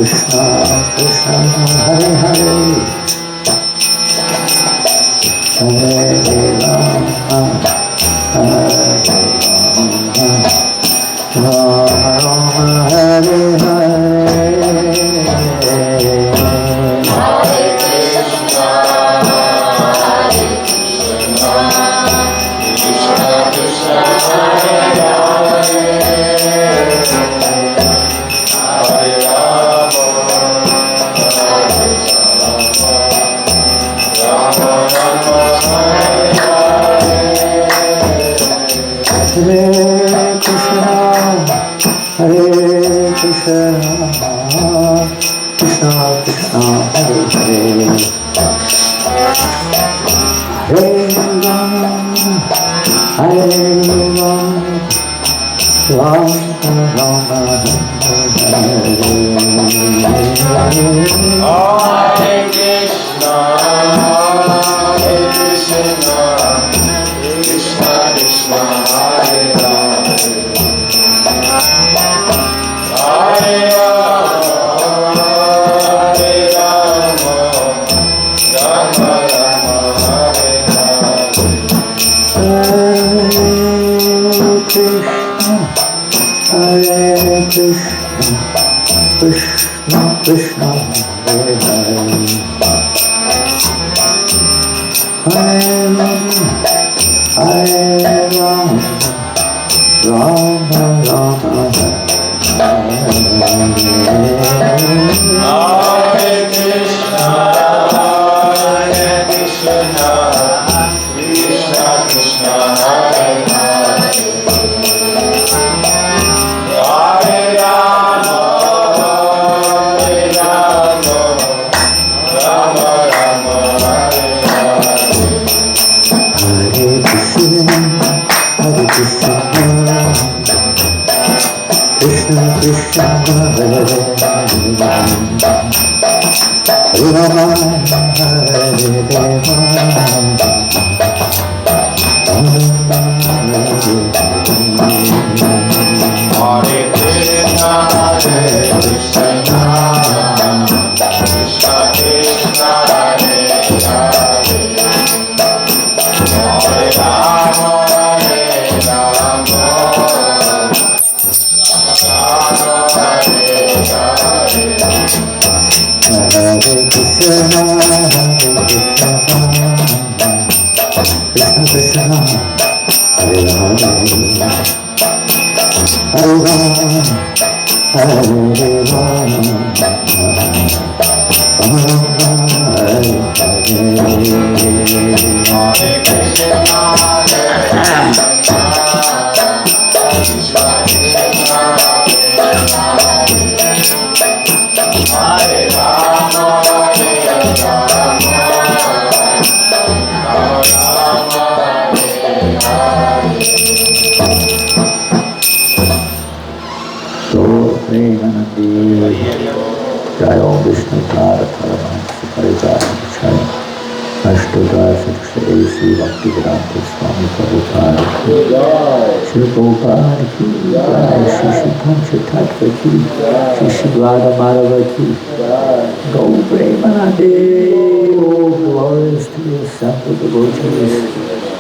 Krishna, Krishna, Hare Hare.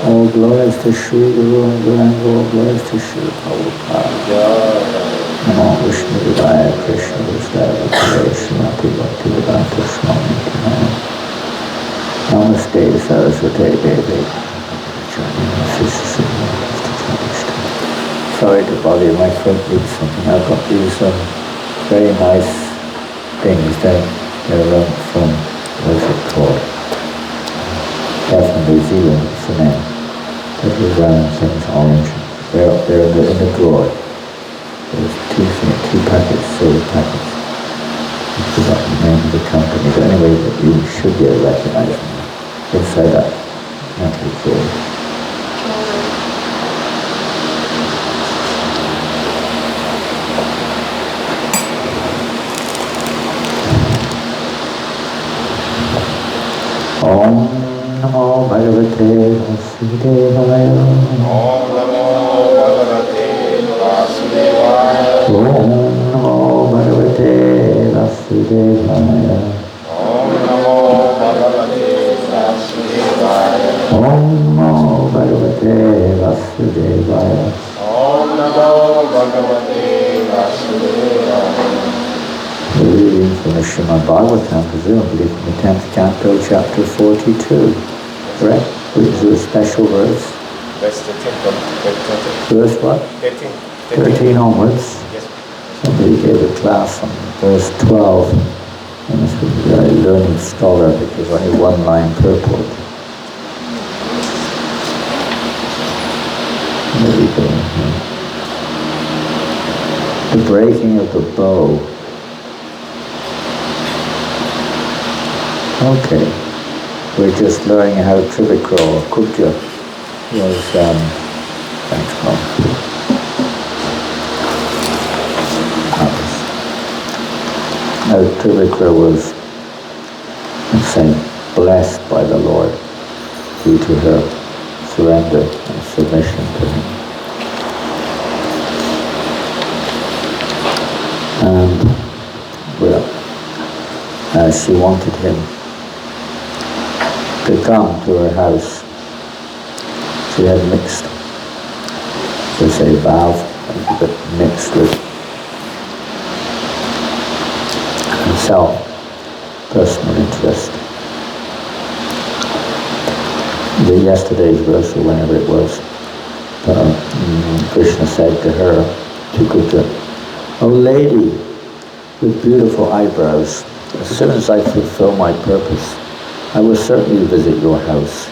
All glories to Sri Guru and Gauranga, all glories to Sri Prabhupada. Namo Vishnu Devaya Krishna Vistaya Krishna Bhakti Vedanta Swami Namaste Saraswati Devi. Sorry to bother you, my throat needs something. I've got these very nice things that they're from, what's it called? They're from New Zealand, cement. That was round things, orange. They're up there in the drawer. There's two packets, silver packets. I forgot the name of the company, but anyway, you should be able to recognize them. Inside that, that'd be cool. Om Namo Bhagavate Vasudevaya. Om Namo Bhagavate Vasudevaya. Om Namo Bhagavate Vasudevaya. Om Namo Bhagavate Vasudevaya. Om Namo Bhagavate Vasudevaya. Om Namo Bhagavate Vasudevaya. We're reading from the Srimad Bhagavatam, presumably from the 10th canto, chapter 42. Correct? These are a special verse. Verse 13. Verse what? 13. 13 onwards. Yes. Somebody gave a class on verse 12. You must be a very learned scholar because only one line purport. There we go. The breaking of the bow. Okay, we're just learning how Trivikra or Kubja was, thanks Mom. How Trivikra was, let's say, blessed by the Lord due to her surrender and submission to Him. And, well, she wanted Him to come to her house. She had mixed, they say, vow, but mixed with herself, personal interest. Yesterday's verse, or whenever it was, Krishna said to her, to Gupta, "O lady with beautiful eyebrows, as soon as I fulfill my purpose, I will certainly visit your house,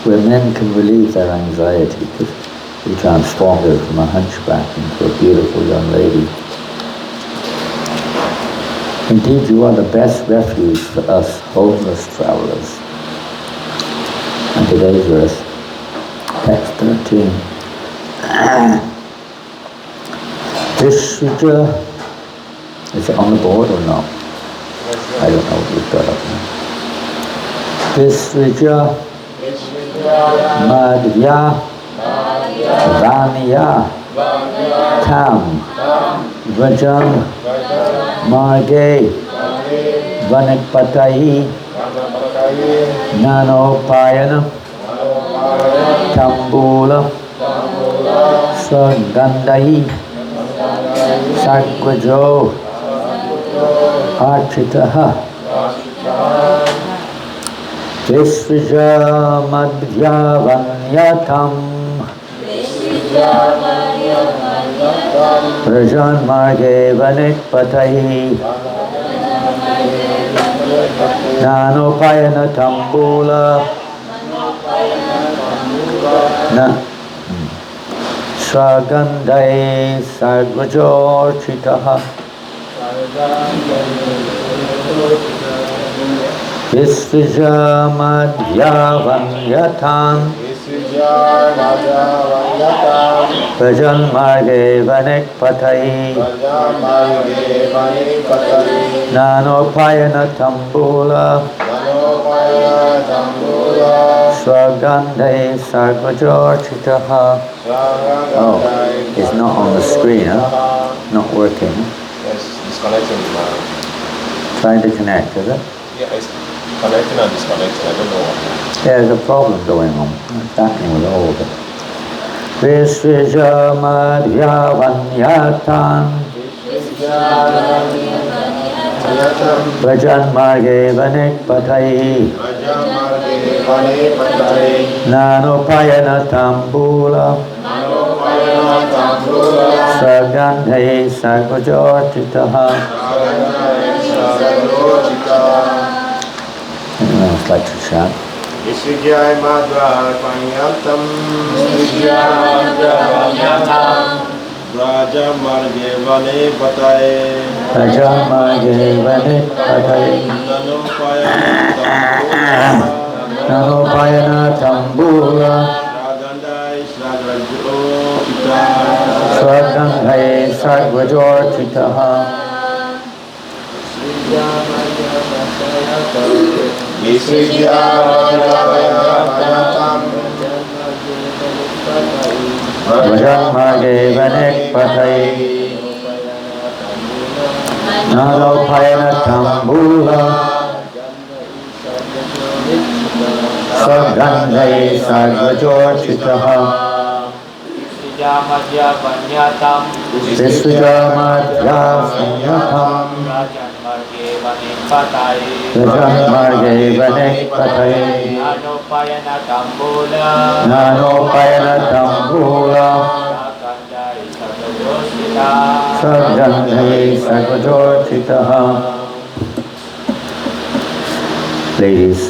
where men can relieve their anxiety, because we transformed her from a hunchback into a beautiful young lady. Indeed, you are the best refuge for us homeless travelers." And today's verse, text 13. Vishja Is it on the board or not? I don't know what we've got up there. Visvija Madhya Vanya Tam Vajan Marge Vanipatayi Nanopayana Tambula Swagandayi Sagvajo Architaha Visvija Madhya Vanyatam Prajan Marge Vanipatayi Nanopayana Tambula Sragandai Sargvajorchitaha Visvija Madhya Vanyatam Prajan Marge Vanipatayi Nanopayana Tambula Swagandhai Sargvajorchitaha. Oh, it's not on the screen, huh? Not working. Yes, disconnecting. Trying to connect, is it? Yeah, it's connecting and disconnecting. I don't know what. Yeah, there's a problem going on. What's happening with all of it? Visvija Madhya Vanyatan Vajan Marge Vanipatayi Nanopayana Tambula Sagandhai Sargvajorchitaha. Anyone else like to chant? Visvijaya Madhya Panyatam Raja Marge Vane Pataye Vajan Marge Vanipatayi Nanopayana Tambula Swagandhai Sargvajorchitaha. Vajan Marge Vanipatayi Nanopayana Tambula Swagandhai Sargvajorchitaha. Visvija Madhya Vanyatam Vajan Marge Vanipatayi Nanopayana Tambula Swagandhai Sargvajorchitaha. Ladies.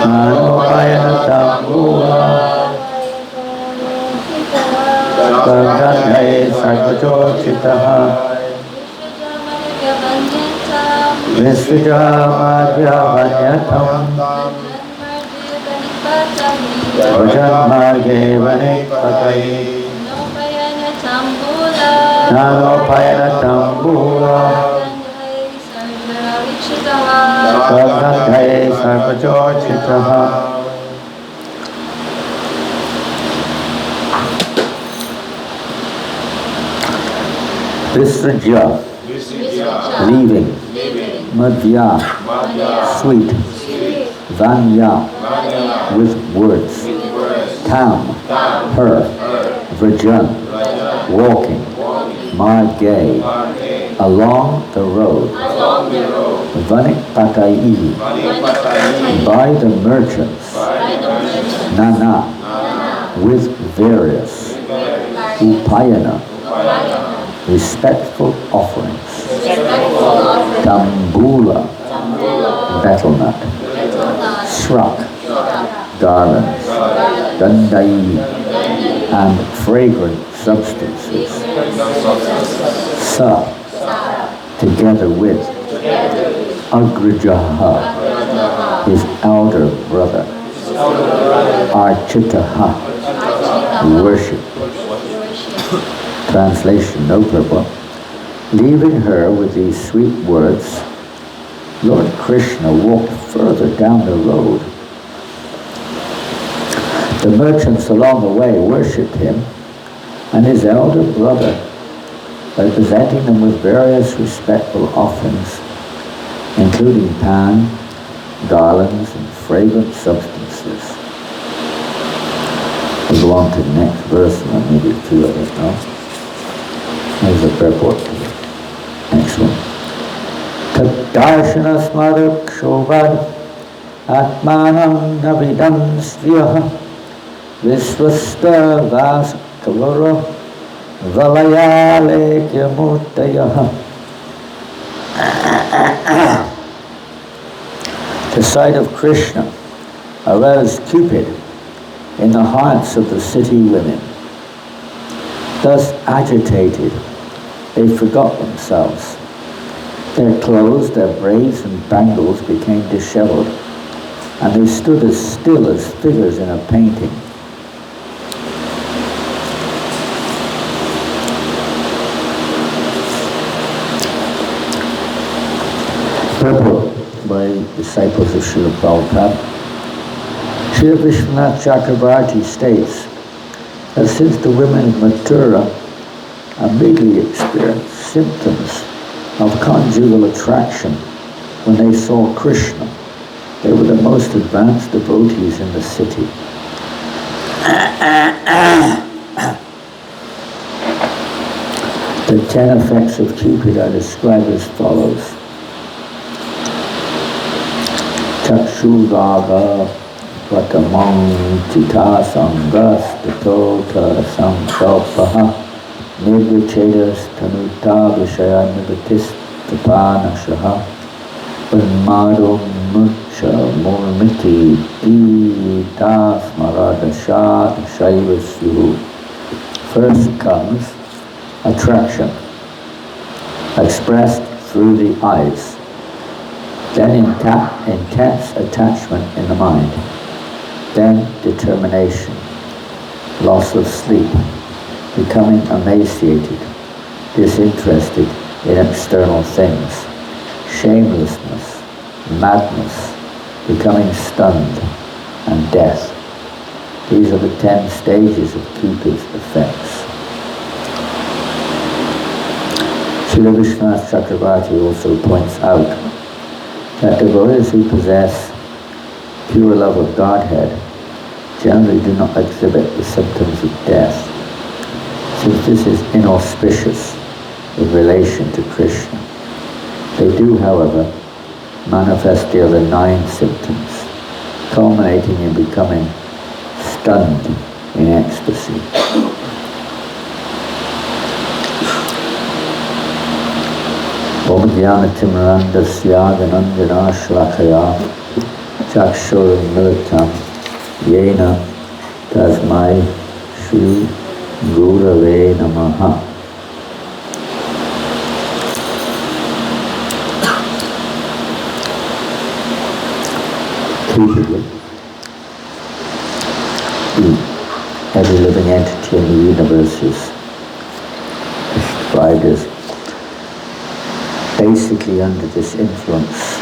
Nanopayana Tambula Swagandhai Sargvajorchitaha. Visvija Madhya Vanyatam Vajan Marge Vanipatayi Nanopayana Tambula Swagandhai Sargvajorchitaha. Visvija, leaving. Madhya, sweet. Vanya, with words. Tam, her. Vrajan, walking. Marge, along the road. Vanipatayi, by the merchants. Nana, with various. Upayana, respectful offerings. Tambula, betel nut. Shruk, garlands. Dandayi, and fragrant substances. Sa, together with. Agrajaha, his elder brother. Architaha, worship. Translation, no purport. Leaving her with these sweet words, Lord Krishna walked further down the road. The merchants along the way worshipped him and his elder brother by presenting them with various respectful offerings, including pan, garlands, and fragrant substances. We'll go on to the next verse, and maybe a few others now. Here's the purport to the next one. Taddarshana smarak shobad atmanam navidam sriyaha visvasta vas kavara valayale kyamurtayaha. The sight of Krishna aroused Cupid in the hearts of the city women. Thus agitated, they forgot themselves. Their clothes, their braids and bangles became disheveled, and they stood as still as figures in a painting. Purport by disciples of Srila Prabhupada. Srila Vishwanath Chakravarti states that since the women of Mathura immediately experienced symptoms of conjugal attraction when they saw Krishna, they were the most advanced devotees in the city. The 10 effects of Cupid are described as follows. Chakshugaga Pratamam Chita Sangas Tatota Sankalpaha Nirvichedas Tanuta Vishaya Nivatis Tapanashaha Panmado Mucha Murmiti Dita Smaradashad Shaivasyu. First comes attraction, expressed through the eyes. Then intense attachment in the mind. Then determination, loss of sleep, becoming emaciated, disinterested in external things, shamelessness, madness, becoming stunned, and death. These are the 10 stages of Cupid's effects. Srila Vishwanath Chakravarti also points out that devotees who possess pure love of Godhead generally do not exhibit the symptoms of death, since this is inauspicious in relation to Krishna. They do, however, manifest the other 9 symptoms, culminating in becoming stunned in ecstasy. Om Jnana Timirandasya Gananjana Shlakaya Chakshur Militam Yena Tasmai Shri Gurave Namaha. Repeatedly, every living entity in the universe is described as basically under this influence.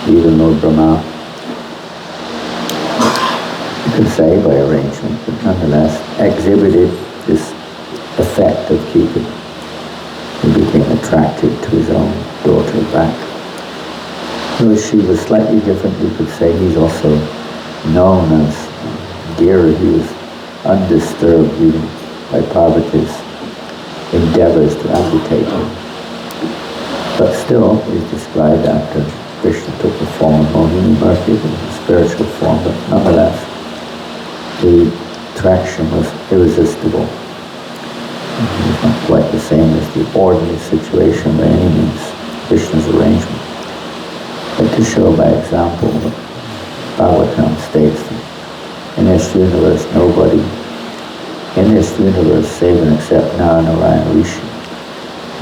Even Lord Brahma, you could say by arrangement, but nonetheless exhibited this effect of Cupid. He became attracted to his own daughter back. Though she was slightly different, you could say he's also known as Dheera. He was undisturbed even by Parvati's endeavors to agitate him. But still, he's described after Krishna took the form of Mohini Murti in his spiritual form, but nonetheless, the attraction was irresistible. It was not quite the same as the ordinary situation by any means, Krishna's arrangement. But to show by example that Bhagavatam states that in this universe, nobody in this universe, save and except Narayana Rishi,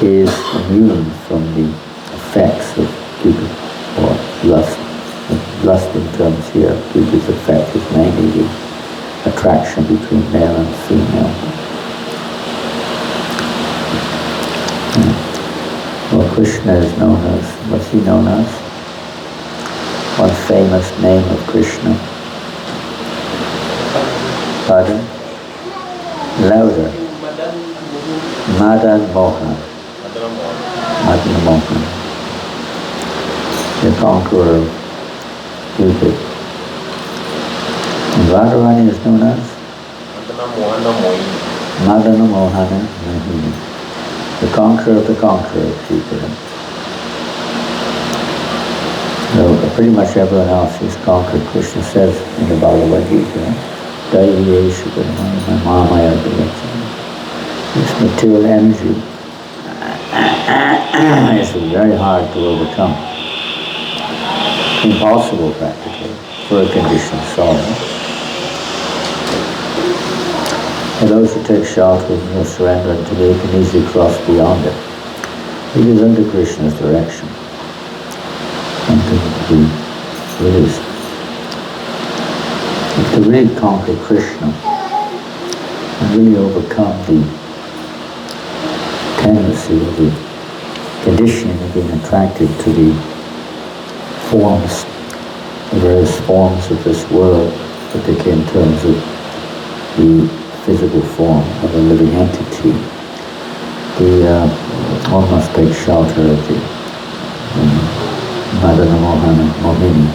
is immune from the effects of Cupid. lust. Lust in terms here, Cupid's effect is mainly the attraction between male and female. Well, Krishna is known as, what's he known as? One famous name of Krishna. Pardon? Louder. Madan Mohan. Madan Mohan. The conqueror of Cupid. And Radharani is known as? Madana Mohana Mohini. The conqueror of Cupid. So pretty much everyone else is conquered. Krishna says in the Bhagavad Gita, this material energy is very hard to overcome. Impossible practically for a conditioned soul. And those who take shelter and surrender unto me can easily cross beyond it. It is under Krishna's direction and can be released. If to really conquer Krishna and really overcome the tendency of the conditioning of being attracted to the forms, the various forms of this world, particularly in terms of the physical form of a living entity, one must take shelter of the Madana Mohana Mohini,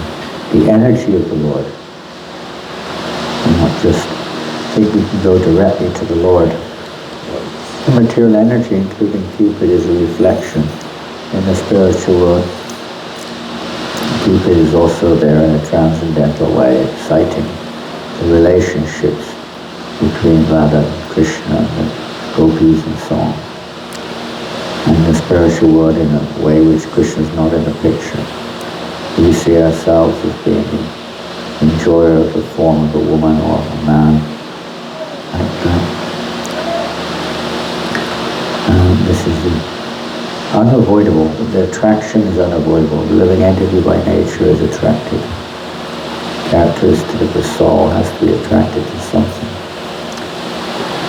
the energy of the Lord, and not just think we can go directly to the Lord. The material energy, including Cupid, is a reflection in the spiritual world. Cupid is also there in a transcendental way, exciting the relationships between Radha, Krishna, and gopis and so on. And the spiritual world in a way which Krishna is not in the picture. We see ourselves as being the enjoyer of the form of a woman or a man. Like that. This is the unavoidable. The attraction is unavoidable. The living entity by nature is attracted. Characteristic of the soul has to be attracted to something.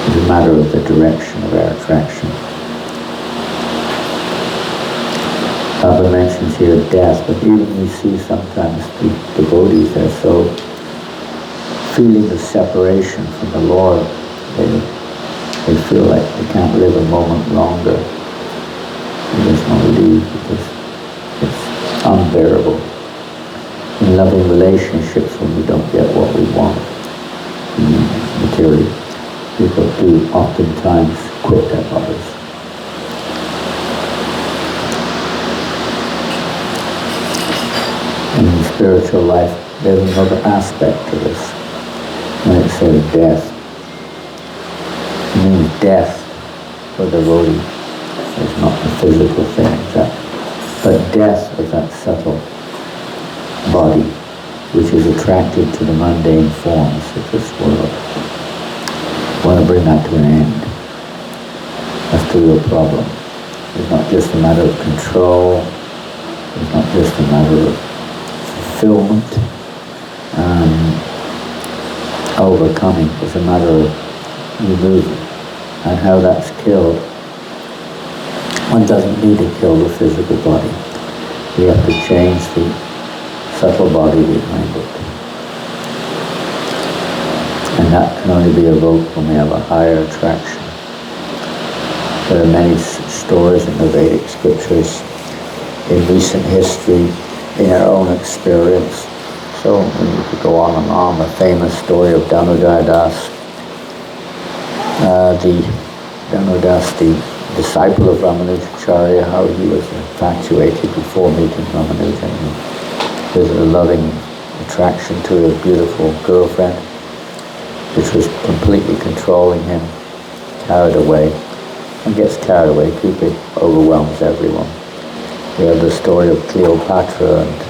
It's a matter of the direction of our attraction. Baba mentions here death, but even we see sometimes the devotees are so feeling the separation from the Lord, they feel like they can't live a moment longer. They just want to leave because it's unbearable. In loving relationships, when we don't get what we want materially, people do oftentimes quit their lovers. In spiritual life, there's another aspect to this. When it says death, it means death for the devotee. It's not the physical thing, but death of that subtle body, which is attracted to the mundane forms of this world. I want to bring that to an end. That's the real problem. It's not just a matter of control. It's not just a matter of fulfillment, overcoming. It's a matter of removing, and how that's killed. One doesn't need to kill the physical body. We have to change the subtle body behind it. And that can only be evoked when we have a higher attraction. There are many stories in the Vedic scriptures, in recent history, in our own experience. So we could go on and on. The famous story of Damodar Das, the disciple of Ramanujacharya, how he was infatuated before meeting Ramanuja. There's a loving attraction to a beautiful girlfriend, which was completely controlling him, carried away, and gets carried away. Cupid overwhelms everyone. We have the story of Cleopatra and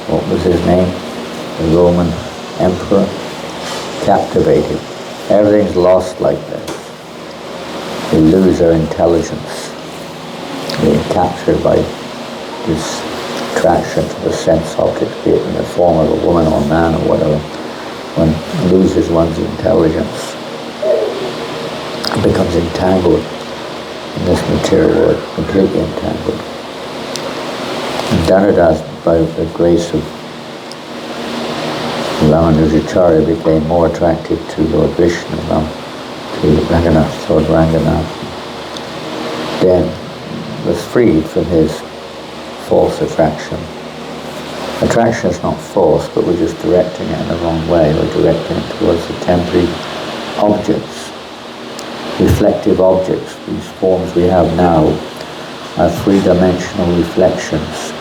what was his name? The Roman emperor, captivated. Everything's lost like this. They lose their intelligence. They're captured by this attraction to the sense object, be it in the form of a woman or a man or whatever, one loses one's intelligence, becomes entangled in this material world, completely entangled. And Dhanadadas, by the grace of Ramanujacharya, became more attracted to Lord Vishnu, to Ranganath, Lord Ranganath. Then was freed from his false attraction. Attraction is not false, but we're just directing it in the wrong way. We're directing it towards the temporary objects, reflective objects. These forms we have now are three-dimensional reflections.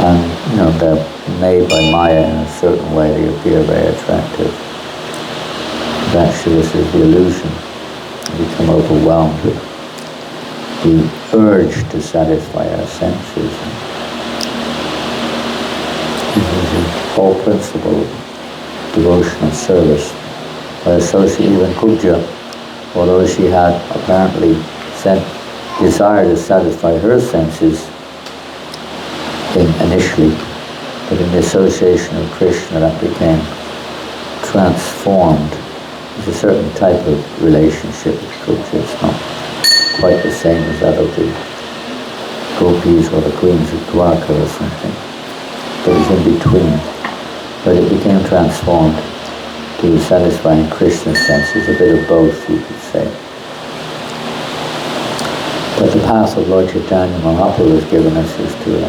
And they're made by Maya in a certain way. They appear very attractive. But actually, this is the illusion. We become overwhelmed with the urge to satisfy our senses. This is the whole principle of devotional service. By associating even Kubja, although she had apparently desire to satisfy her senses initially, but in the association of Krishna that became transformed. There's a certain type of relationship with Kubja. It's not quite the same as that of the gopis or the queens of Dwarka or something, but it's in between. But it became transformed to satisfying Krishna's senses, a bit of both, you could say. But the path of Lord Chaitanya Mahaprabhu has given us is to a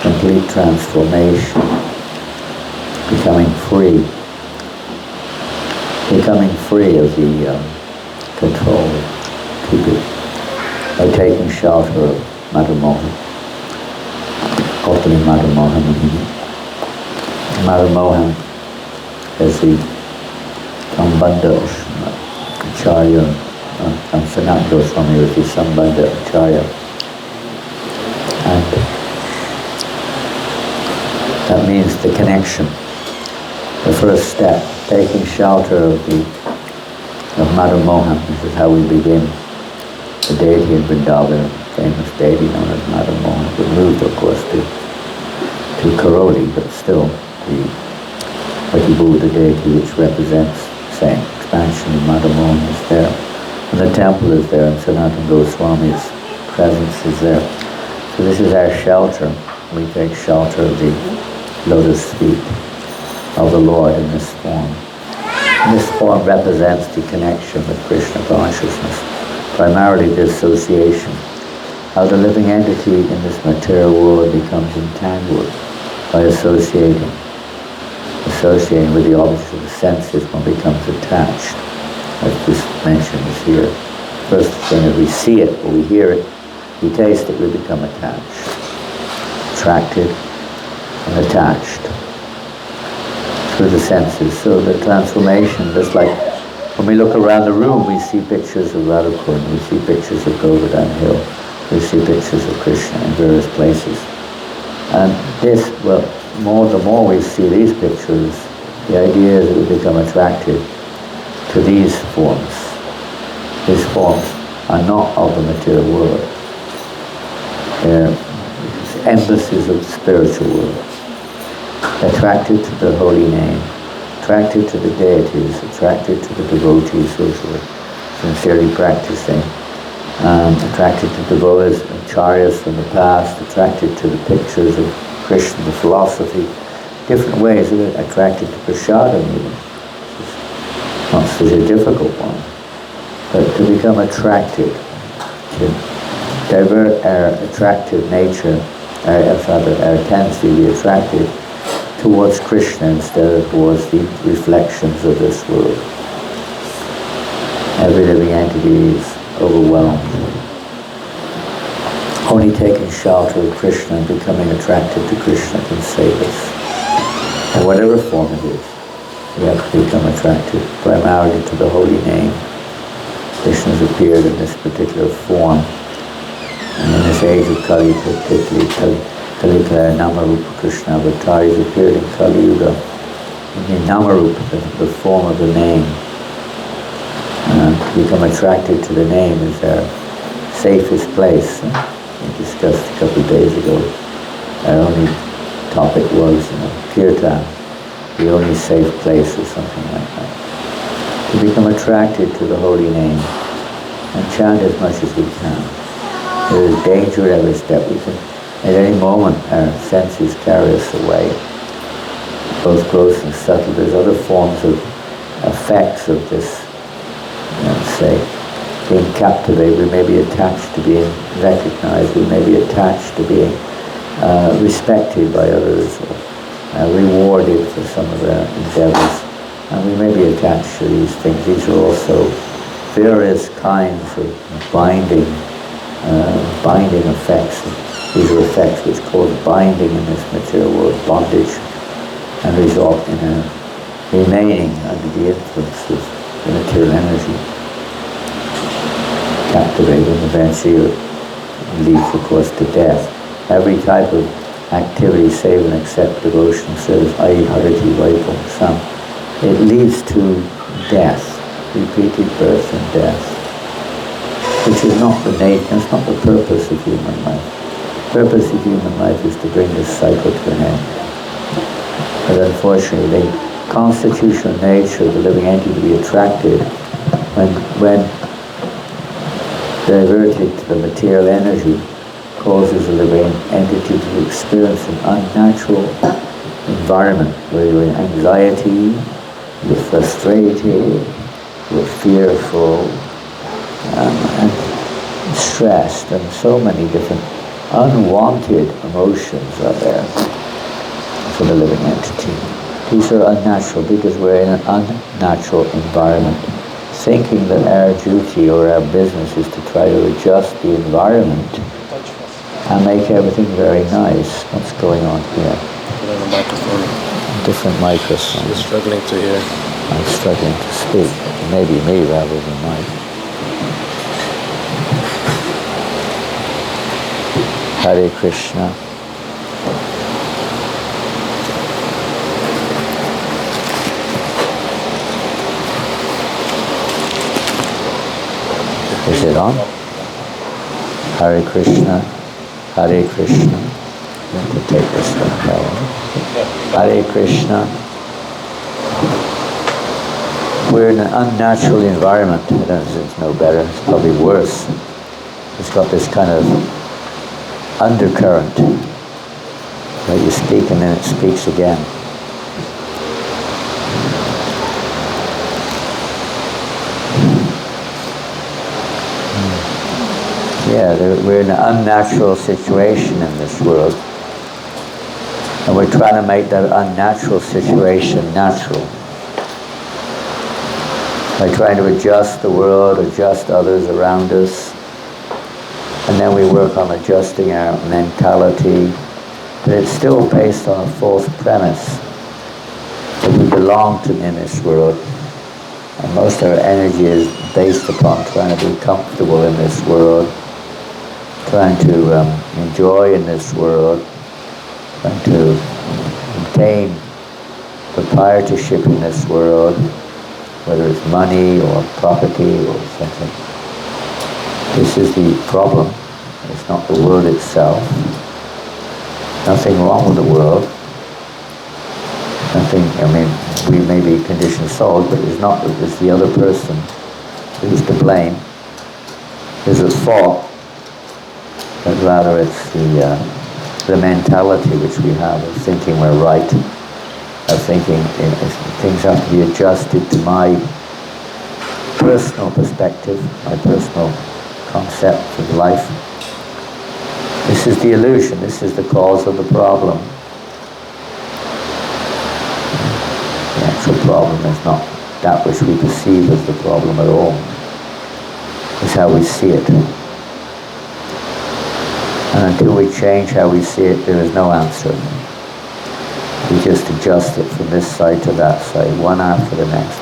complete transformation, becoming free of the control of Kubja, by taking shelter of Madhamohan, ultimately Madhamohan. Madhamohan is the Sambandha Acharya, and Sanat Goswami was the Sambandha Acharya. And that means the connection, the first step, taking shelter of Madhamohan. This is how we begin. The deity in Vrindavan, famous deity known as Madhamohan, removed of course to Karoli, but still the Buddha deity, which represents the same expansion of Madhamohan, is there. And the temple is there, and Sanatana Goswami's presence is there. So this is our shelter. We take shelter of the lotus feet of the Lord in this form. And this form represents the connection with Krishna consciousness, primarily the association. How the living entity in this material world becomes entangled by associating with the objects of the senses, one becomes attached. As this mentions here. First thing is we see it, or we hear it, we taste it, we become attached. Attracted and attached through the senses. So the transformation, just like when we look around the room, we see pictures of Radhakund, we see pictures of Govardhan Hill, we see pictures of Krishna in various places. And this, the more we see these pictures, the idea is that we become attracted to these forms. These forms are not of the material world. They're embassies of the spiritual world. Attracted to the holy name, attracted to the deities, attracted to the devotees who are sincerely practicing, attracted to devotees, acharyas from the past, attracted to the pictures of Krishna, the philosophy, different ways of it, attracted to prasadam even. Not such a difficult one, but to become attracted, to divert our attractive nature, our tendency to be attracted towards Krishna instead of towards the reflections of this world. Every living entity is overwhelmed. Only taking shelter of Krishna and becoming attracted to Krishna can save us, in whatever form it is. We have to become attracted primarily to the holy name. Krishna has appeared in this particular form. And in this age of Kali, particularly Kalikaya Namarupa Krishna Avatar, he's appeared in Kali Yuga. In Namarupa, the form of the name. To become attracted to the name is our safest place. We discussed a couple of days ago. our only topic was, kirtan, the only safe place or something like that. To become attracted to the holy name and chant as much as we can. There is danger at every step. At any moment our senses carry us away, both gross and subtle. There's other forms of effects of this, say, being captivated. We may be attached to being recognized. We may be attached to being respected by others, or rewarded for some of our endeavors. And we may be attached to these things. These are also various kinds of binding effects. These are effects which cause binding in this material world, bondage, and result in a remaining under the influence of the material energy. Captivating eventually leads, of course, to death. Every type of activity, save and except devotion, says, I harati vaipam sam. It leads to death, repeated birth and death, which is not that's not the purpose of human life. The purpose of human life is to bring this cycle to an end. But unfortunately, the constitutional nature of the living entity to be attracted when diverted to the material energy causes the living entity to experience an unnatural environment where you're in anxiety, you're frustrated, you're fearful, and stressed, and so many different unwanted emotions are there for the living entity. These are unnatural because we're in an unnatural environment. Thinking that our duty or our business is to try to adjust the environment and make everything very nice. What's going on here? Put on a microphone. Different microphone. She's struggling to hear. I'm struggling to speak. Maybe me rather than Mike. Hare Krishna. Is it on? Hare Krishna, Hare Krishna. I'm going to take this one, Hare Krishna. We're in an unnatural environment. I don't know if it's no better. It's probably worse. It's got this kind of undercurrent where you speak and then it speaks again. Yeah, we're in an unnatural situation in this world, and we're trying to make that unnatural situation natural. By trying to adjust the world, adjust others around us, and then we work on adjusting our mentality, but it's still based on a false premise that we belong to in this world. And most of our energy is based upon trying to be comfortable in this world, trying to enjoy in this world, trying to obtain proprietorship in this world, whether it's money or property or something. This is the problem. It's not the world itself. Nothing wrong with the world. Nothing, we may be conditioned souls, but it's the other person who's to blame. Who's at fault. But rather it's the mentality which we have of thinking we're right, of thinking things have to be adjusted to my personal perspective, my personal concept of life. This is the illusion, this is the cause of the problem. The actual problem is not that which we perceive as the problem at all. It's how we see it. And until we change how we see it, there is no answer. We just adjust it from this side to that side, one after the next.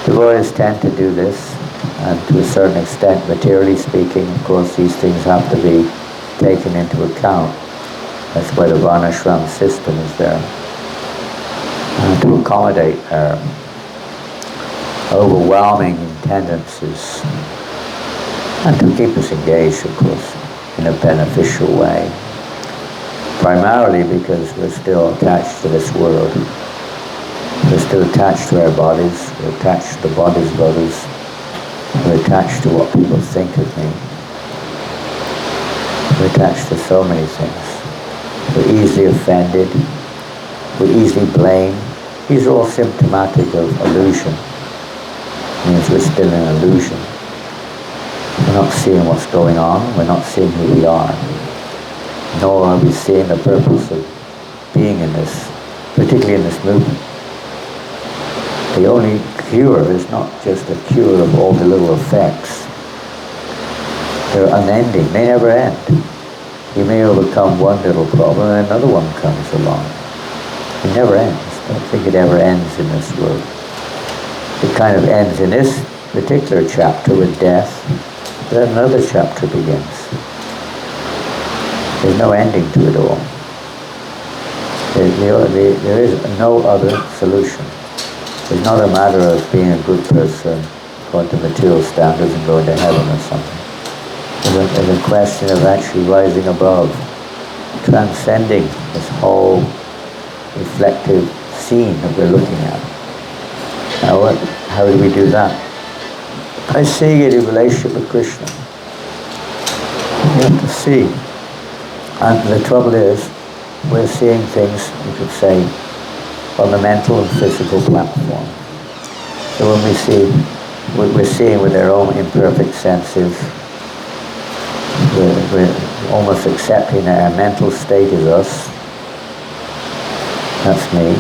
Devotees tend to do this, and to a certain extent, materially speaking, of course, these things have to be taken into account. That's why the Varnashram system is there, to accommodate our overwhelming tendencies, and to keep us engaged, of course, in a beneficial way. primarily because we're still attached to this world. We're still attached to our bodies, we're attached to the bodies of others, we're attached to what people think of me. We're attached to so many things. We're easily offended, we easily blame. These are all symptomatic of illusion. It means we're still in illusion. We're not seeing what's going on, we're not seeing who we are. Nor are we seeing the purpose of being in this, particularly in this movement. The only cure is not just a cure of all the little effects. They're unending, they never end. You may overcome one little problem and another one comes along. It never ends. I don't think it ever ends in this world. It kind of ends in this particular chapter with death, then another chapter begins. There's no ending to it all. There is no other solution. It's not a matter of being a good person, going to material standards and going to heaven or something. There's a question of actually rising above, transcending this whole reflective scene that we're looking at. Now, how do we do that? By seeing it in relationship with Krishna. You have to see. And the trouble is, we're seeing things, you could say, on the mental and physical platform. So when we see, we're seeing with our own imperfect senses, we're almost accepting that our mental state is us. That's me.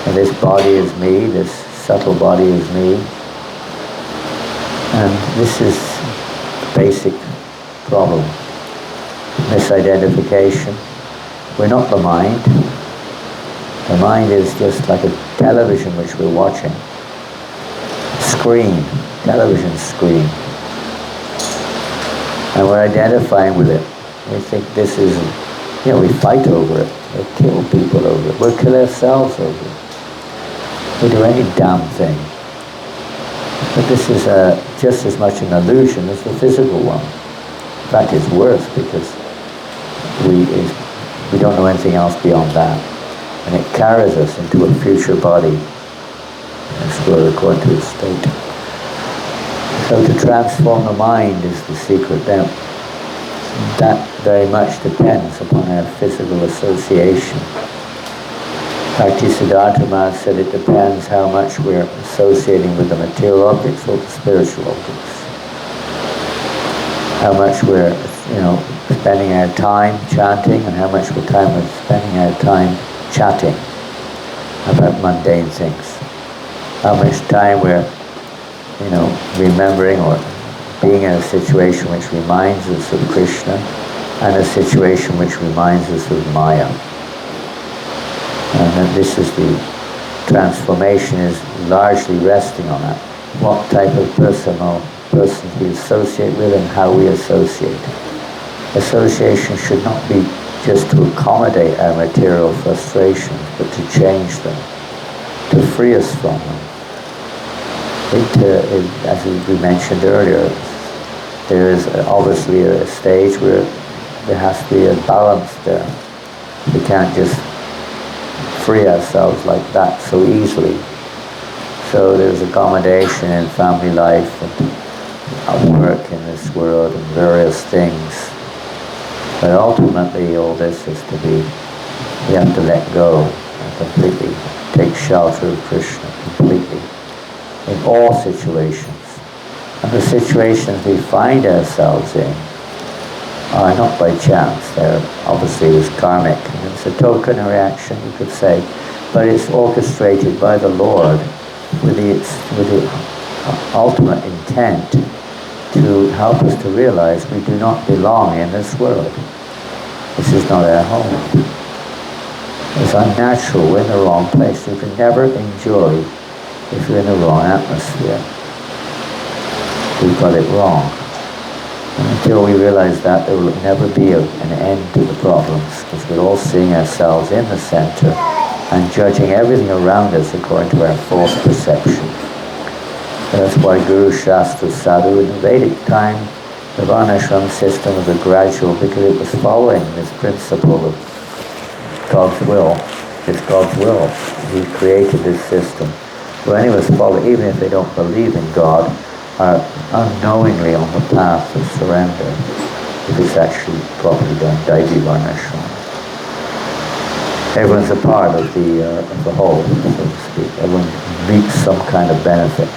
And this body is me, this subtle body is me. And this is the basic problem. Misidentification. We're not the mind. The mind is just like a television which we're watching. Screen, television screen. And we're identifying with it. We think this is, we fight over it. We kill people over it. We'll kill ourselves over it. We do any damn thing. But this is just as much an illusion as the physical one. In fact, it's worse because we don't know anything else beyond that. And it carries us into a future body. That's where we're going to its state. So to transform the mind is the secret. Now, that very much depends upon our physical association. Siddhartha Maharaj said it depends how much we're associating with the material objects or the spiritual objects. How much we're, spending our time chanting and how much time we're spending our time chatting about mundane things. How much time we're, remembering or being in a situation which reminds us of Krishna and a situation which reminds us of Maya. And then this is the transformation is largely resting on that. What type of persons we associate with and how we associate. Association should not be just to accommodate our material frustrations, but to change them, to free us from them. As we mentioned earlier, there is obviously a stage where there has to be a balance there. We can't just free ourselves like that so easily. So there's accommodation in family life and work in this world and various things. But ultimately all this is to be, we have to let go and completely take shelter of Krishna completely in all situations. And the situations we find ourselves in are not by chance. They're obviously is karmic. And it's a token reaction, you could say, but it's orchestrated by the Lord with the ultimate intent to help us to realize we do not belong in this world. This is not our home. It's unnatural. We're in the wrong place. You can never enjoy if you're in the wrong atmosphere. We've got it wrong. And until we realize that, there will never be an end to the problems, because we're all seeing ourselves in the center and judging everything around us according to our false perception. That's why Guru Shastra Sadhu in the Vedic time, the Varnashram system was a gradual, because it was following this principle of God's will. It's God's will. He created this system. So any of us follow, even if they don't believe in God, are unknowingly on the path of surrender, if it's actually properly done. Daiji Varnashram. Everyone's a part of the whole, so to speak. Everyone reaps some kind of benefit.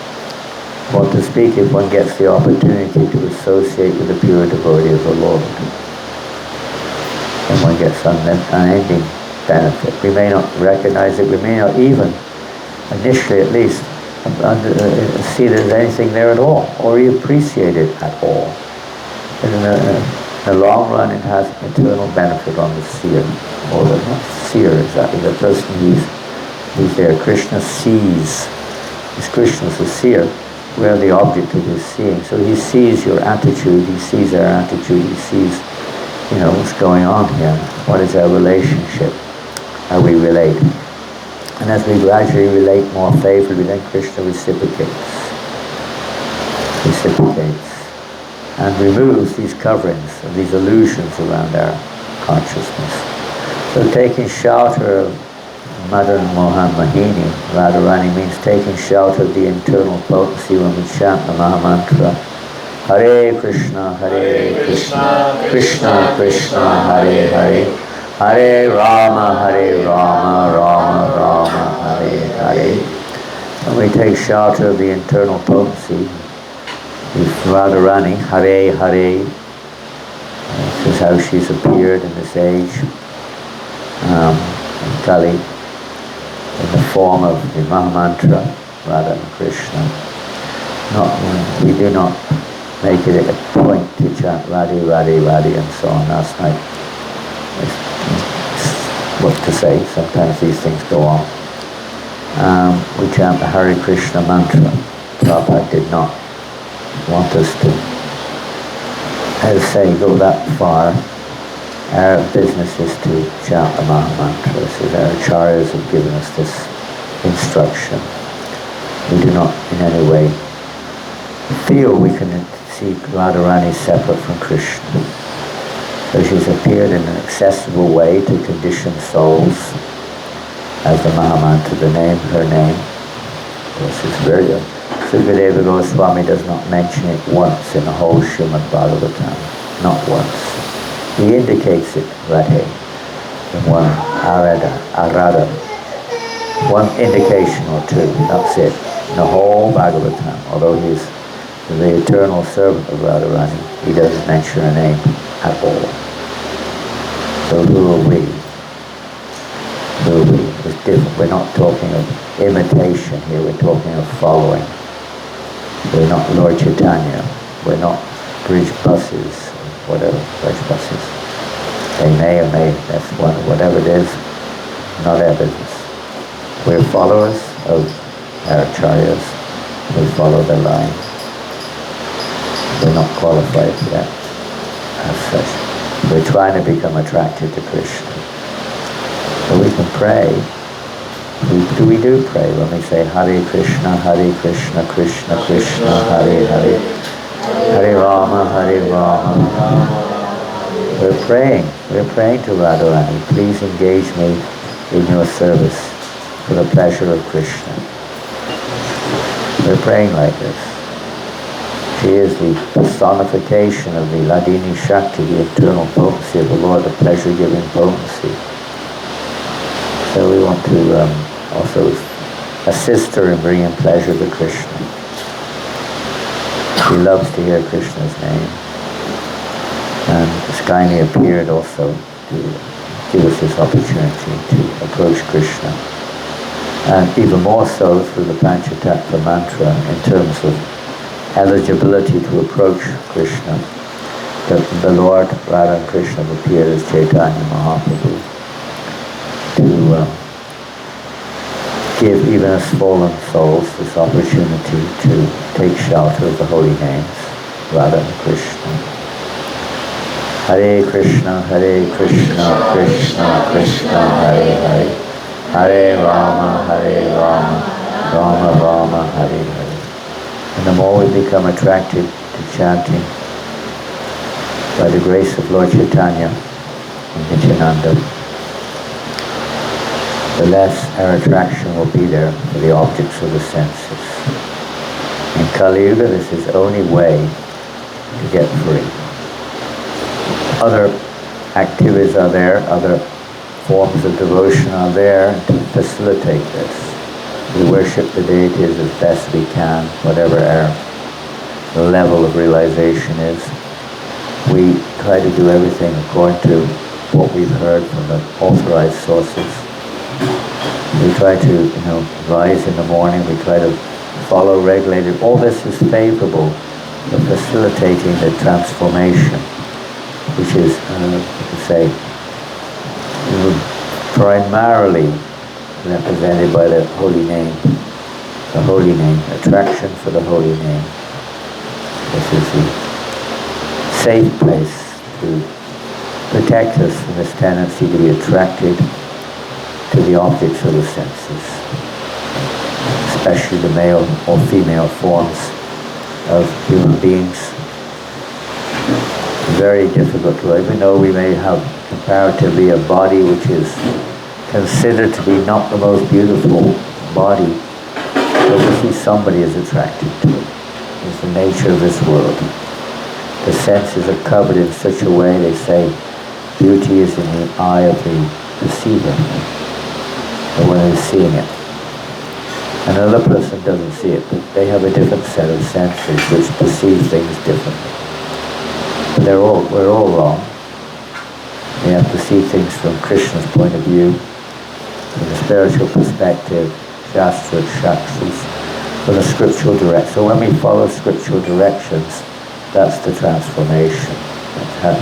Or to speak, if one gets the opportunity to associate with the pure devotee of the Lord, then one gets unending benefit. We may not recognize it, we may not even, initially at least, see there's anything there at all, or appreciate it at all. And in the long run, it has eternal benefit on the seer, or the not seer exactly, the person who's there. Krishna sees. Krishna's the seer. We are the object of his seeing. So he sees your attitude, he sees our attitude, he sees, what's going on here. What is our relationship? How we relate. And as we gradually relate more favorably, then Krishna reciprocates. And removes these coverings, these illusions around our consciousness. So taking shelter of Madan Mohan Mahini, Radharani, means taking shelter of the internal potency when we chant the Mahamantra. Hare Krishna, Krishna Krishna, Hare Hare, Hare Rama, Rama Rama, Hare Hare. When we take shelter of the internal potency, with Radharani, Hare Hare, this is how she's appeared in this age, in Kali, in the form of the Mahamantra, Radha and Krishna. We do not make it a point to chant Radhe, Radhe, Radhe, and so on. Last night, what to say, sometimes these things go on. We chant the Hare Krishna mantra. Prabhupada did not want us to, go that far. Our business is to chant the Mahamantra. So our acharyas have given us this instruction. We do not in any way feel we can see Radharani separate from Krishna. So she's appeared in an accessible way to conditioned souls as the Mahamantra, her name. This is very good. Sukadeva Goswami does not mention it once in the whole Srimad Bhagavatam. Not once. He indicates it, Radhe, in one arada, one indication or two, that's it. In the whole Bhagavatam, although he's the eternal servant of Radharani, he doesn't mention her name at all. So who are we? It's different. We're not talking of imitation here, we're talking of following. We're not Lord Chaitanya, we're not bridge buses, whatever, bridge buses. They may or may, that's one, whatever it is, not our business. We're followers of our acharyas, we follow their line. We're not qualified yet, as such. We're trying to become attracted to Krishna. So we can pray. We do pray when we say Hare Krishna, Krishna Krishna, Hare Hare, Hare Rama. We're praying to Radharani, please engage me in your service for the pleasure of Krishna. We're praying like this. She is the personification of the Ladini Shakti, the internal potency of the Lord, the pleasure-giving potency. So we want to also assist her in bringing pleasure to Krishna. She loves to hear Krishna's name. And Skini appeared also to give us this opportunity to approach Krishna. And even more so through the Panchatattva mantra in terms of eligibility to approach Krishna. The Lord, Radha and Krishna have appeared as Chaitanya Mahaprabhu to give even us fallen souls this opportunity to take shelter of the holy names, Radha and Krishna. Hare Krishna, Krishna Krishna, Hare Hare, Hare Rama, Rama Rama, Hare Hare. And the more we become attracted to chanting, by the grace of Lord Chaitanya and Nityananda, the less our attraction will be there for the objects of the senses. In Kali Yuga, this is the only way to get free. Other activities are there, other forms of devotion are there to facilitate this. We worship the deities as best we can, whatever our level of realization is. We try to do everything according to what we've heard from the authorized sources. We try to, rise in the morning, we try to follow regulated. All this is favorable for facilitating the transformation, which is, primarily represented by the holy name. The holy name, attraction for the holy name. This is the safe place to protect us from this tendency to be attracted to the objects of the senses, especially the male or female forms of human beings. Very difficult to, even though we may have comparatively a body which is considered to be not the most beautiful body, but we see somebody is attracted to it. It's the nature of this world. The senses are covered in such a way, they say, beauty is in the eye of the perceiver, the one who's seeing it. Another person doesn't see it, but they have a different set of senses which perceive things differently. But we're all wrong. We have to see things from Krishna's point of view, from the spiritual perspective, shastras, from the scriptural direction. So when we follow scriptural directions, that's the transformation. That's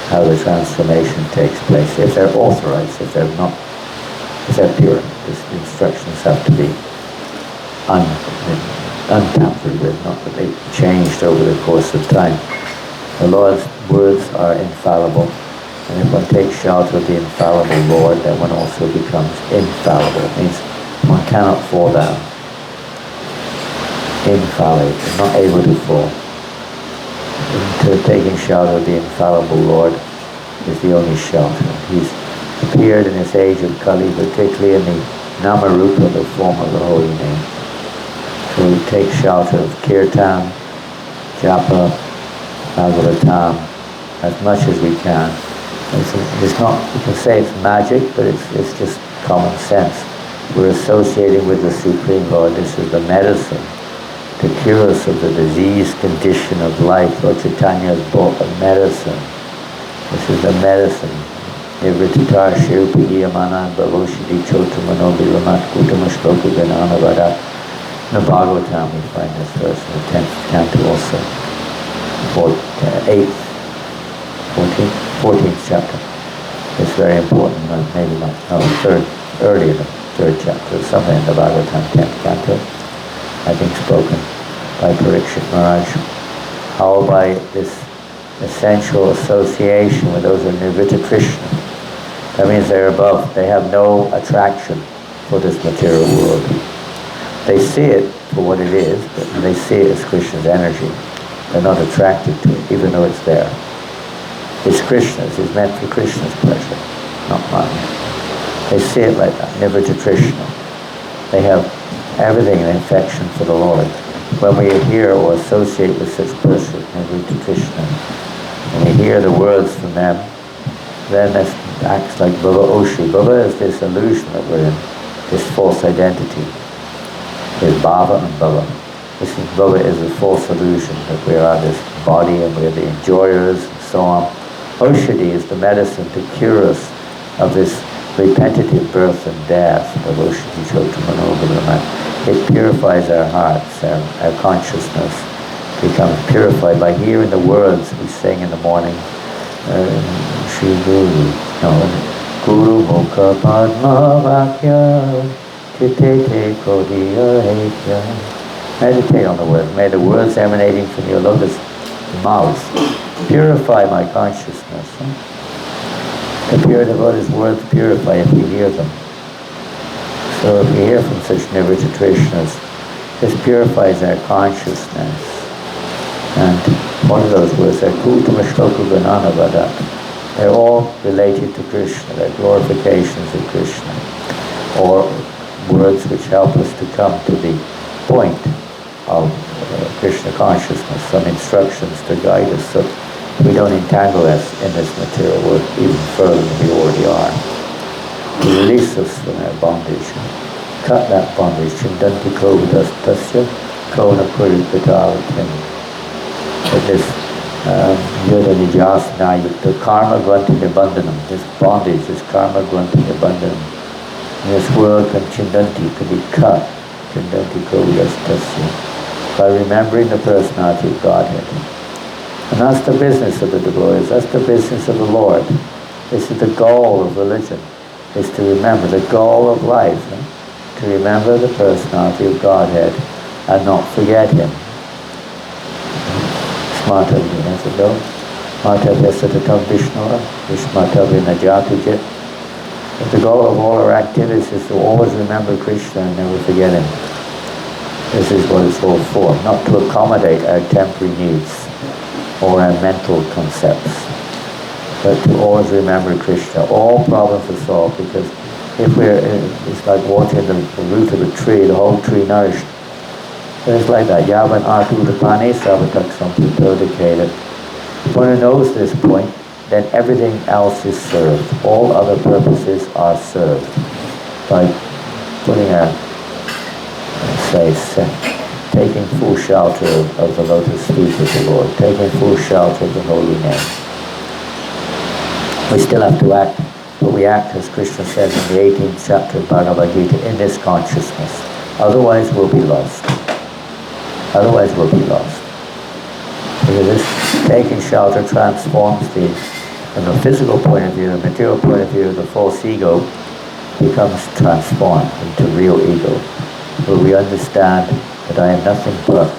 how the transformation takes place. If they're authorized, if they're pure, the instructions have to be untampered with, not that they've changed over the course of time. The Lord's words are infallible, and if one takes shelter of the infallible Lord, then one also becomes infallible. It means one cannot fall down. Infallible, not able to fall. To taking shelter of the infallible Lord is the only shelter. He's appeared in this age of Kali, particularly in the Namarupa, the form of the holy name. So we take shelter of Kirtan, Japa, Bhagavatam, as much as we can. It's not, you can say it's magic, but it's just common sense. We're associating with the Supreme Lord. This is the medicine to cure us of the disease condition of life. Lord Chaitanya has brought the medicine. This is the medicine. Nivritar Shirupiyamana Bhavoshidi Chotamano Vilamat Kutamashloku Ganana Vada. In the Bhagavatam we find this verse in the 10th canto also. 14th chapter. It's very important, maybe not, early in the 3rd chapter, somewhere in the Bhagavatam 10th canto, I think spoken by Parikshit Maharaj, how by this essential association with those of Nirvita Krishna, that means they're above, they have no attraction for this material world. They see it for what it is, but they see it as Krishna's energy. They're not attracted to it, even though it's there. It's Krishna's, it's meant for Krishna's pleasure, not mine. They see it like that, never to Krishna. They have everything in affection for the Lord. When we hear or associate with such person, never to Krishna, and we hear the words from them, then this acts like Bhava Oshu. Bhava is this illusion that we're in, this false identity. There's Bhava and Bhava. Bhava is a false illusion that we are this body and we're the enjoyers and so on. Oshadi is the medicine to cure us of this repetitive birth and death. It purifies our hearts, our consciousness becomes purified by hearing the words we sing in the morning. Shri Guru, Guru Mukha Padma Vakya Titete Kodiya Hetya. Meditate on the words. May the words emanating from your lotus mouth purify my consciousness. The pure devotee's words purify if we hear them. So if we hear from such Nirvita Krishnas, this purifies our consciousness. And one of those words, they're They're all related to Krishna. They're glorifications of Krishna. or words which help us to come to the point of Krishna consciousness, some instructions to guide us so we don't entangle us in this material world even further than we already are. To release us from our bondage, cut that bondage. Chindanti kovidas tasya kona puripitalatim. With this yoda nijasana yukta karma granti nibandanam, this bondage, this karma granti nibandanam. In this world Chindanti can be cut. Chindanti kovidas tasya. By remembering the personality of Godhead. And that's the business of the devotees, that's the business of the Lord. This is the goal of religion, is to remember the goal of life, to remember the personality of Godhead and not forget Him. Smartavya, as it goes. Smartavya satatam vishnura, vishmatavya najatujit. The goal of all our activities is to always remember Krishna and never forget Him. This is what it's all for, not to accommodate our temporary needs or our mental concepts, but to always remember Krishna. All problems are solved because if it's like watering the root of a tree, the whole tree nourished. It's like that. Yavan artu udapane savatak samputodikated. If one knows this point, then everything else is served. All other purposes are served by putting taking full shelter of the lotus feet of the Lord, taking full shelter of the holy name. We still have to act, but we act, as Krishna says in the 18th chapter of Bhagavad Gita, in this consciousness. Otherwise we'll be lost. Otherwise we'll be lost. Because this taking shelter transforms from the physical point of view, the material point of view, the false ego becomes transformed into real ego, where we understand that I am nothing but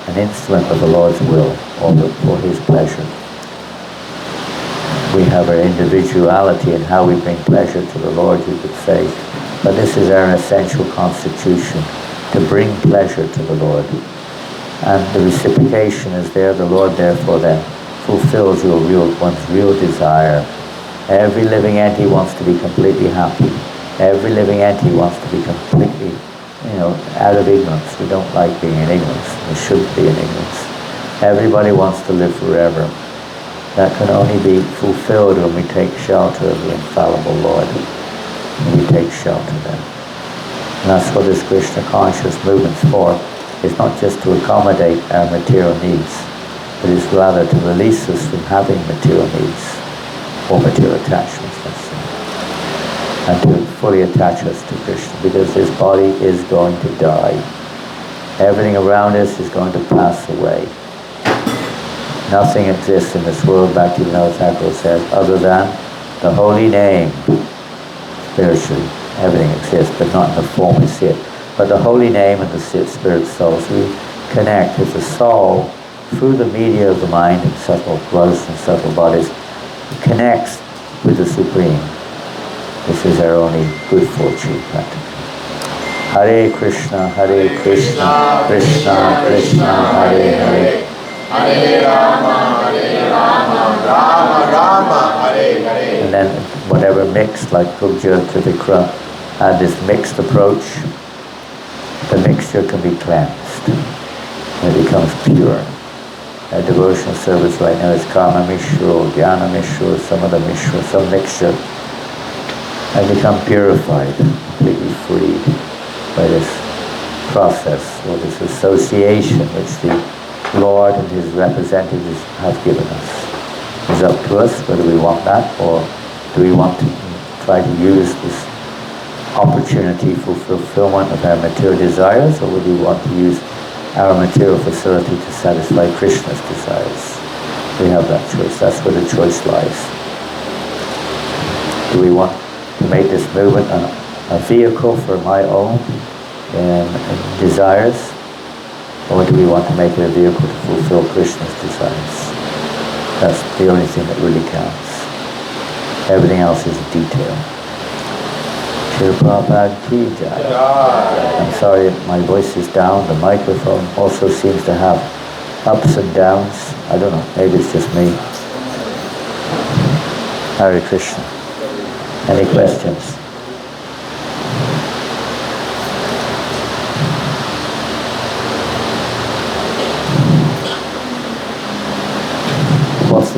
an instrument of the Lord's will, or for His pleasure. We have our individuality in how we bring pleasure to the Lord, you could say, but this is our essential constitution, to bring pleasure to the Lord. And the reciprocation is there. The Lord therefore then fulfills one's real desire. Every living entity wants to be completely happy. Every living entity wants to be completely out of ignorance. We don't like being in ignorance. We shouldn't be in ignorance. Everybody wants to live forever. That can only be fulfilled when we take shelter of the infallible Lord. When we take shelter there. And that's what this Krishna conscious movement's for. It's not just to accommodate our material needs, but it's rather to release us from having material needs or material attachments, let's say, and to fully attach us to Krishna, because this body is going to die. Everything around us is going to pass away. Nothing exists in this world, Bhaktivinoda Thakur says, other than the holy name. Spiritually, everything exists, but not in the form we see it. But the holy name and the spirit soul, so we connect as a soul through the media of the mind and subtle growths and subtle bodies, connects with the Supreme. This is our only good fortune, practically. Hare Krishna, Krishna Krishna, Hare Hare. Hare Rama, Rama Rama, Hare Hare. And then whatever mixed, like Pujya Trivikram, had this mixed approach, the mixture can be cleansed. And it becomes pure. Our devotional service right now is Karma Mishra, Jnana Mishra, some other Mishra, some mixture. And become purified, completely freed by this process, or this association which the Lord and His representatives have given us. It's up to us whether we want that, or do we want to try to use this opportunity for fulfillment of our material desires, or would we want to use our material facility to satisfy Krishna's desires? We have that choice. That's where the choice lies. Do we want to make this movement a vehicle for my own desires, or do we want to make it a vehicle to fulfill Krishna's desires? That's the only thing that really counts. Everything else is a detail. Shri Prabhupada ki jai. I'm sorry if my voice is down. The microphone also seems to have ups and downs. I don't know, maybe it's just me. Hare Krishna. Any questions?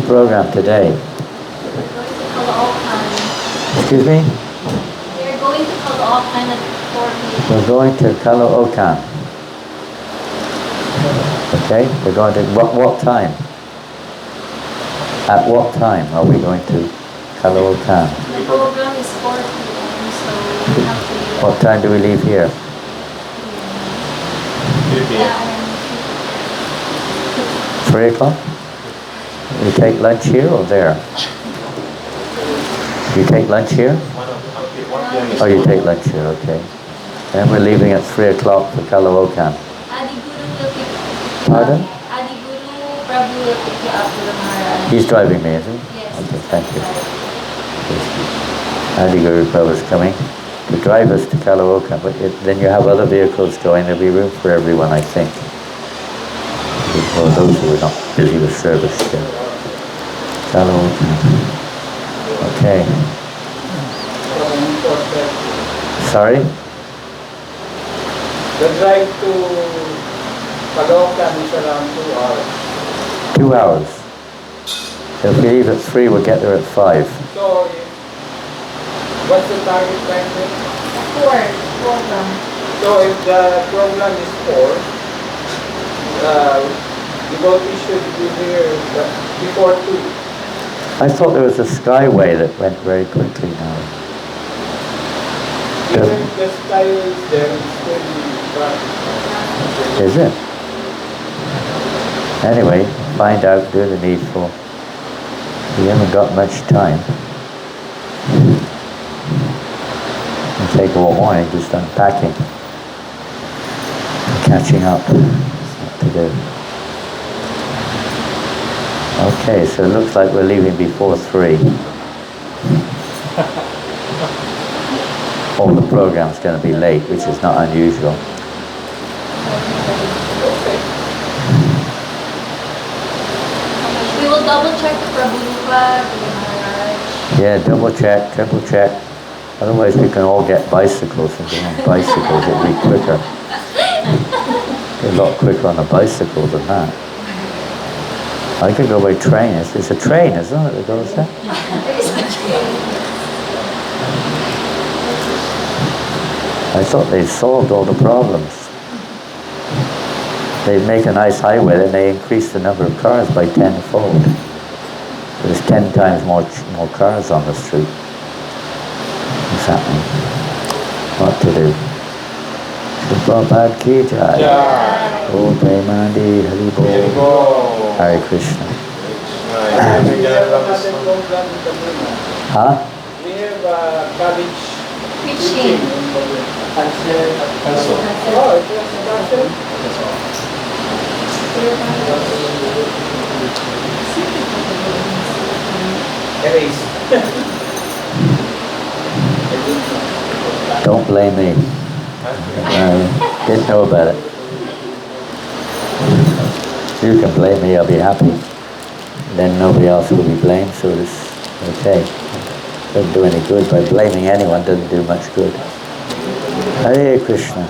program today? Excuse me? We're going to Caloocan at 4 p.m. We're going to Caloocan. Okay? We're going to, what time? At what time are we going to Caloocan? The program is 4 p.m. so we have to leave. What time do we leave here? 3 p.m. 3 o'clock? You take lunch here or there? You take lunch here? 1 p.m. is Oh, you take lunch here, okay. And we're leaving at 3 o'clock for Caloocan. Adi Guru will pick you Pardon? up. Adi Guru probably will pick you up to the Maharaj. He's driving me, is he? Yes. Okay, thank you. Adi Guru Prabhu is coming to drive us to Caloocan, but then you have other vehicles going, there'll be room for everyone, I think. For those who are not busy with service still. Caloocan. Okay. Sorry? The drive to Caloocan is around 2 hours. 2 hours. So if we leave at 3, we'll get there at 5. So, what's the target time then? 4 program. So, if the program is 4, devotees should be here before 2. I thought there was a skyway that went very quickly now. Even if the sky is there, it's still dark. Is it? Anyway, find out, do the needful. We haven't got much time. It'll take all morning just unpacking. Catching up. What to do. Okay, so it looks like we're leaving before 3. Oh, the program's going to be late, which is not unusual. We will double check the Prabhupada, the Maharaj. Yeah, double check, triple check. Otherwise we can all get bicycles and go on bicycles. It'll be quicker. Be a lot quicker on a bicycle than that. I could go by train. It's a train, isn't it, that goes there? I thought they'd solved all the problems. They'd make a nice highway, then they increase the number of cars by 10-fold. There's 10 times more cars on the street. What's happening? What to do? Prabhupada ki jai. Oh, Premanandi, Hari Bol. Hare Krishna. We have another program in the Manila. Huh? We have college Preaching. Oh, it was cancelled? Erase. Don't blame me. Didn't know about it. You can blame me, I'll be happy. Then nobody else will be blamed, so it's okay. Doesn't do any good. By blaming anyone doesn't do much good. Hare Krishna.